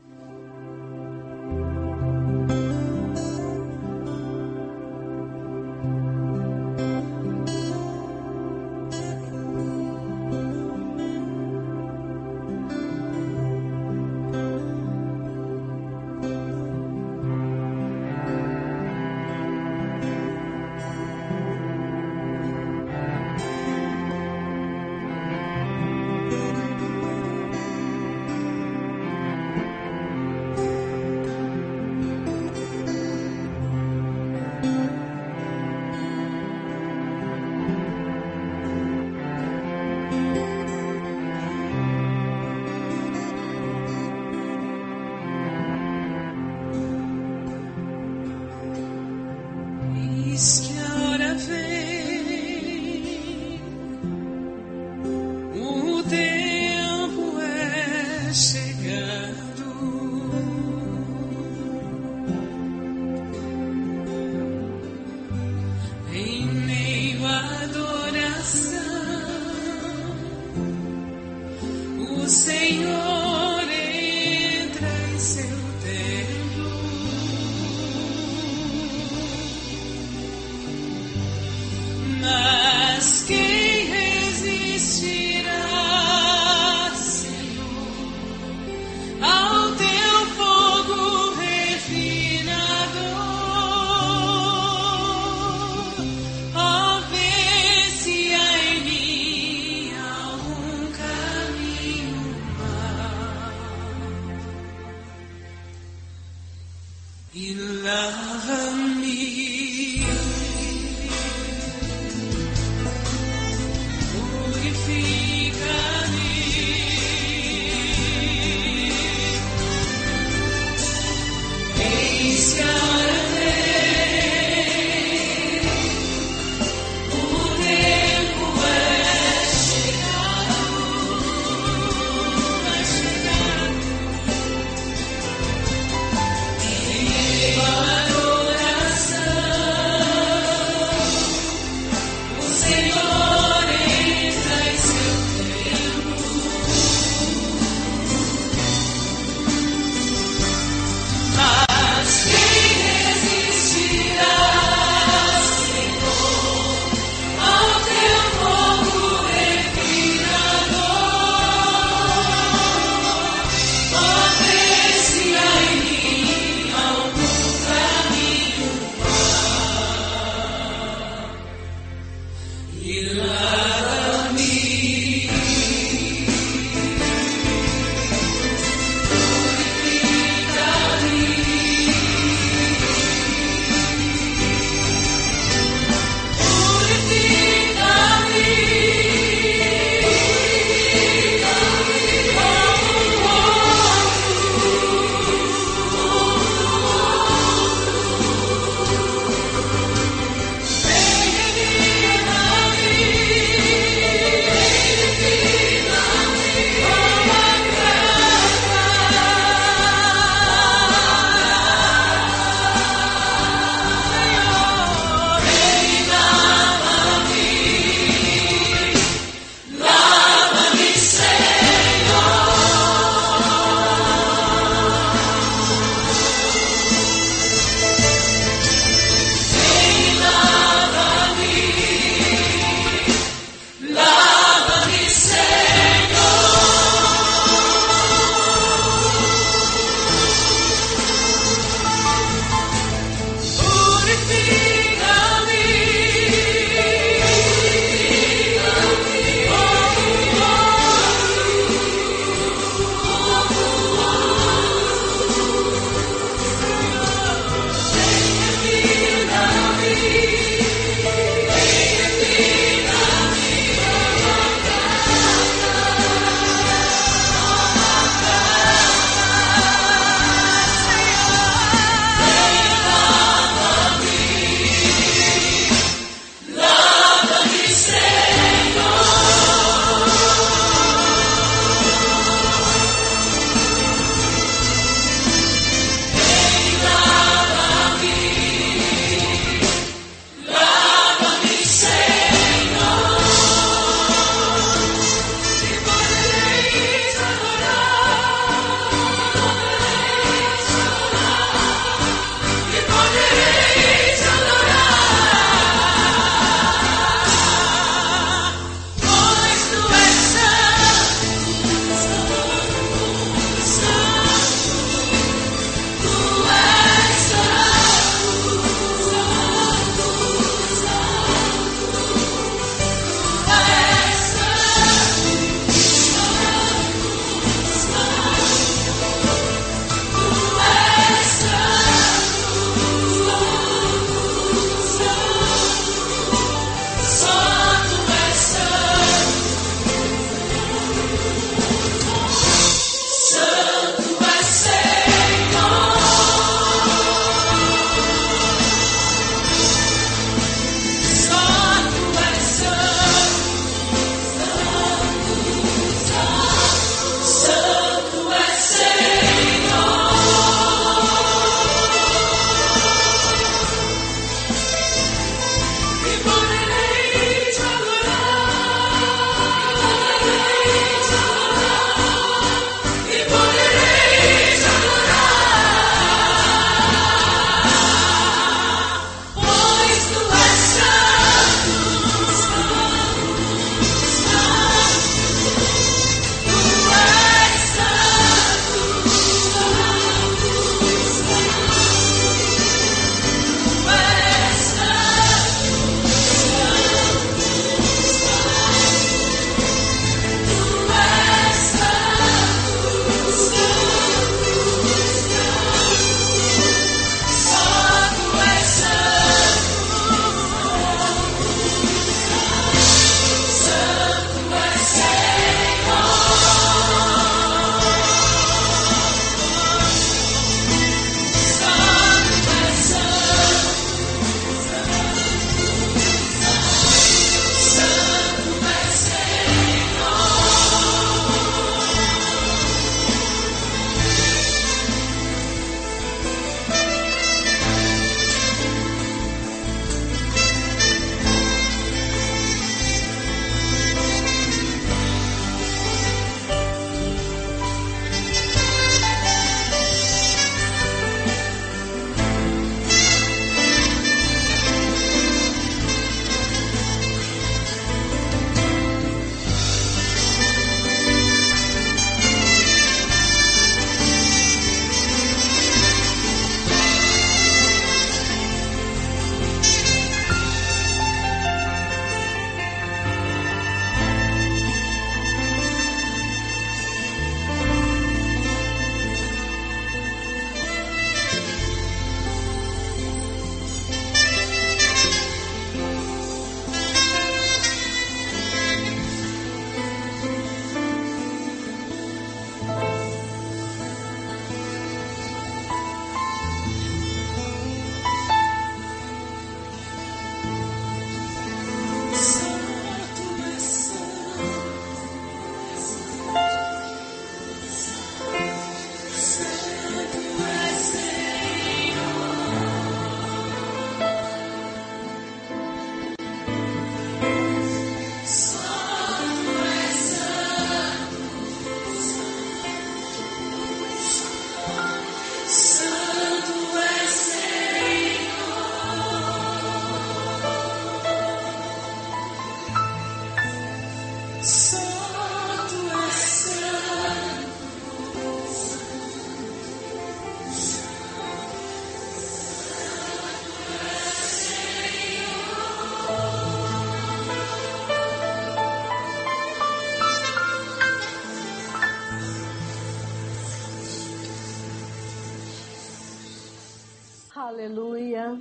Aleluia,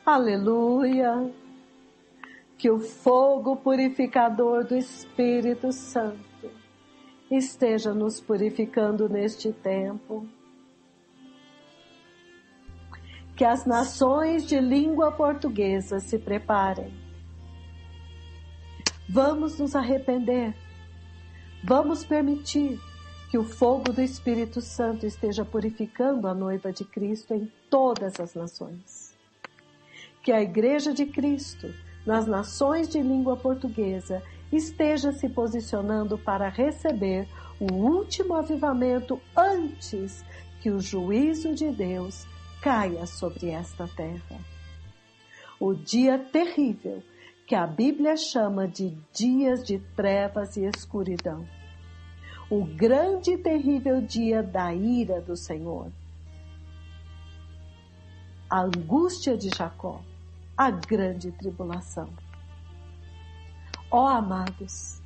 aleluia. Que o fogo purificador do Espírito Santo esteja nos purificando neste tempo. Que as nações de língua portuguesa se preparem. Vamos nos arrepender. Vamos permitir que o fogo do Espírito Santo esteja purificando a noiva de Cristo em todas as nações. Que a Igreja de Cristo, nas nações de língua portuguesa, esteja se posicionando para receber o último avivamento antes que o juízo de Deus caia sobre esta terra. O dia terrível que a Bíblia chama de dias de trevas e escuridão. O grande e terrível dia da ira do Senhor. A angústia de Jacó, a grande tribulação. Ó amados,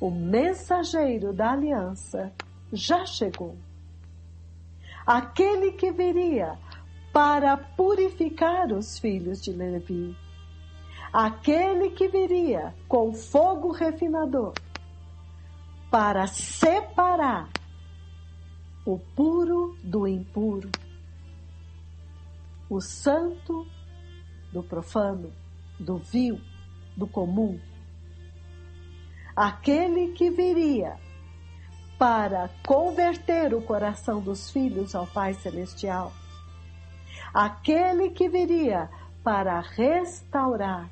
o mensageiro da aliança já chegou. Aquele que viria para purificar os filhos de Levi. Aquele que viria com fogo refinador para separar o puro do impuro, o santo do profano, do vil, do comum. Aquele que viria para converter o coração dos filhos ao Pai Celestial. Aquele que viria para restaurar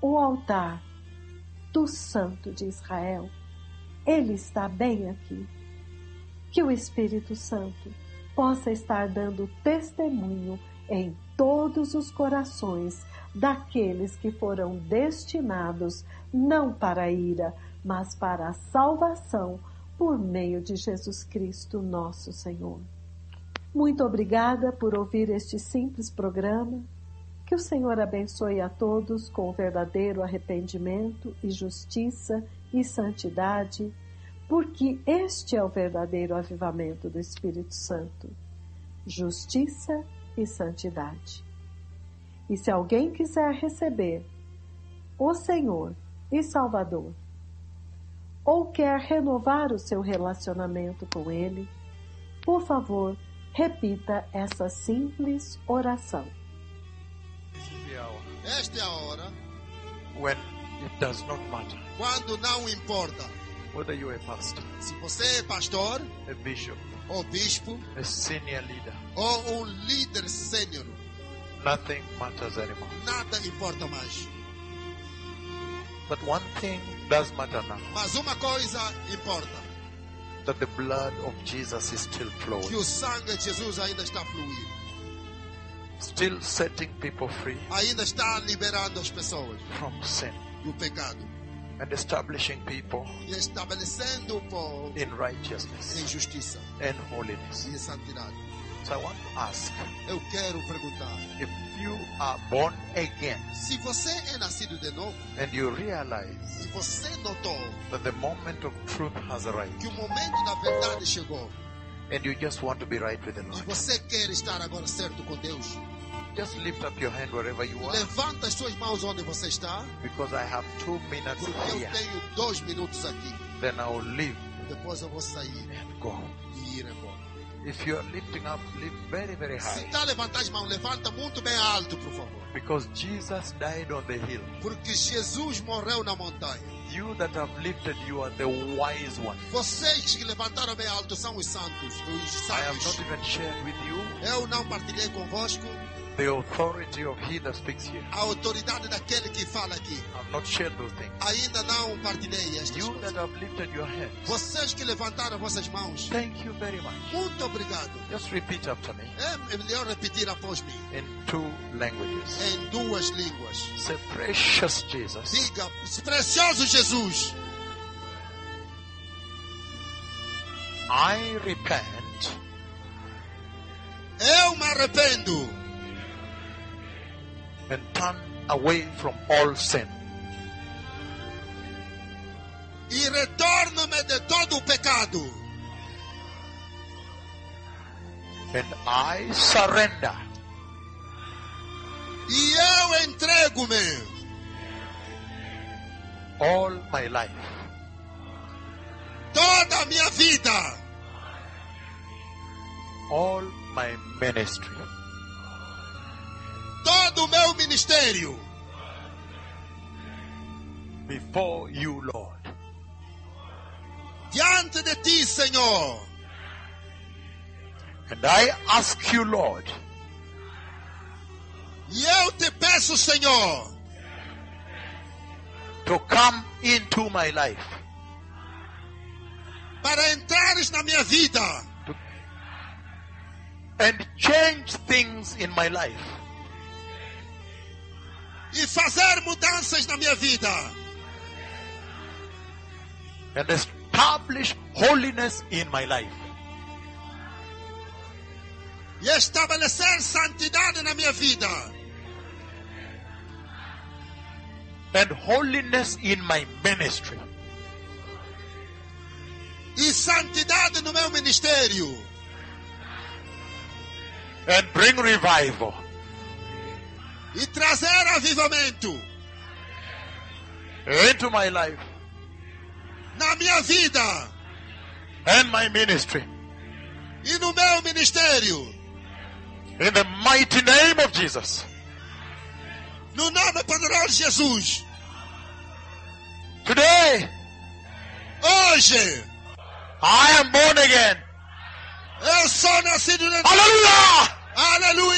o altar do Santo de Israel. Ele está bem aqui. Que o Espírito Santo possa estar dando testemunho em todos os corações daqueles que foram destinados não para a ira, mas para a salvação por meio de Jesus Cristo, nosso Senhor. Muito obrigada por ouvir este simples programa. Que o Senhor abençoe a todos com o verdadeiro arrependimento e justiça e santidade, porque este é o verdadeiro avivamento do Espírito Santo. Justiça e santidade. E se alguém quiser receber o Senhor e Salvador, ou quer renovar o seu relacionamento com Ele, por favor, repita essa simples oração. Esta é a hora when it does not matter quando não importa whether you are a pastor, se você é pastor a bishop, ou bispo a senior leader. ou um líder sênior. Nothing matters anymore. Nada importa mais. But one thing does matter now, Mas uma coisa importa, that the blood of Jesus is still que flowing, o sangue de Jesus ainda está a fluir. still setting people free Ainda está liberando as pessoas from sin do pecado and establishing people e estabelecendo o povo in righteousness em justiça and holiness. e em santidade. So I want to ask, Eu quero perguntar, if you are born again se você é nascido de novo and you realize e você notou that the moment of truth has arrived que o momento da verdade chegou and you just want to be right with the e Lord, você quer estar agora certo com Deus, just lift up your hand wherever you are, levanta as suas mãos onde você está, because I have 2 minutes porque eu here. tenho 2 minutos aqui. Then I will leave Depois eu vou sair and go. e ir embora. If you are lifting up, lift very, very Se high. está a levantar as mãos, levanta muito bem alto, por favor. Because Jesus died on the hill. Porque Jesus morreu na montanha. You that have lifted, you are the wise one. Vocês que levantaram bem alto são os santos, os I have not sábios. even shared with you Eu não partilhei convosco the authority of he that speaks here. a autoridade daquele que fala aqui. I have not shared those things. Ainda não partilhei estas You coisas. that have lifted your hands, Vocês que levantaram vossas mãos, thank you very much. muito obrigado. Just repeat after me É melhor repetir após mim, in 2 languages. em 2 línguas. Say, precious Jesus, Diga, precioso Jesus, I repent eu me arrependo and turn away from all sin. e retorno-me de todo o pecado. And I surrender E eu entrego-me all my life toda a minha vida, all my ministry todo o meu ministério before you, Lord. diante de ti, Senhor. And I ask you, Lord, E eu te peço, Senhor, to come into my life, para entrares na minha vida and change things in my life. e fazer mudanças na minha vida And establish holiness in my life. e estabelecer santidade na minha vida And holiness in my ministry. e santidade no meu ministério And bring revival e trazer avivamento into my life na minha vida and my ministry. e no meu ministério, In the mighty name of Jesus. no nome poderoso de Jesus. Today, Hoje I am born again. eu sou nascido de novo. Hallelujah! Aleluia!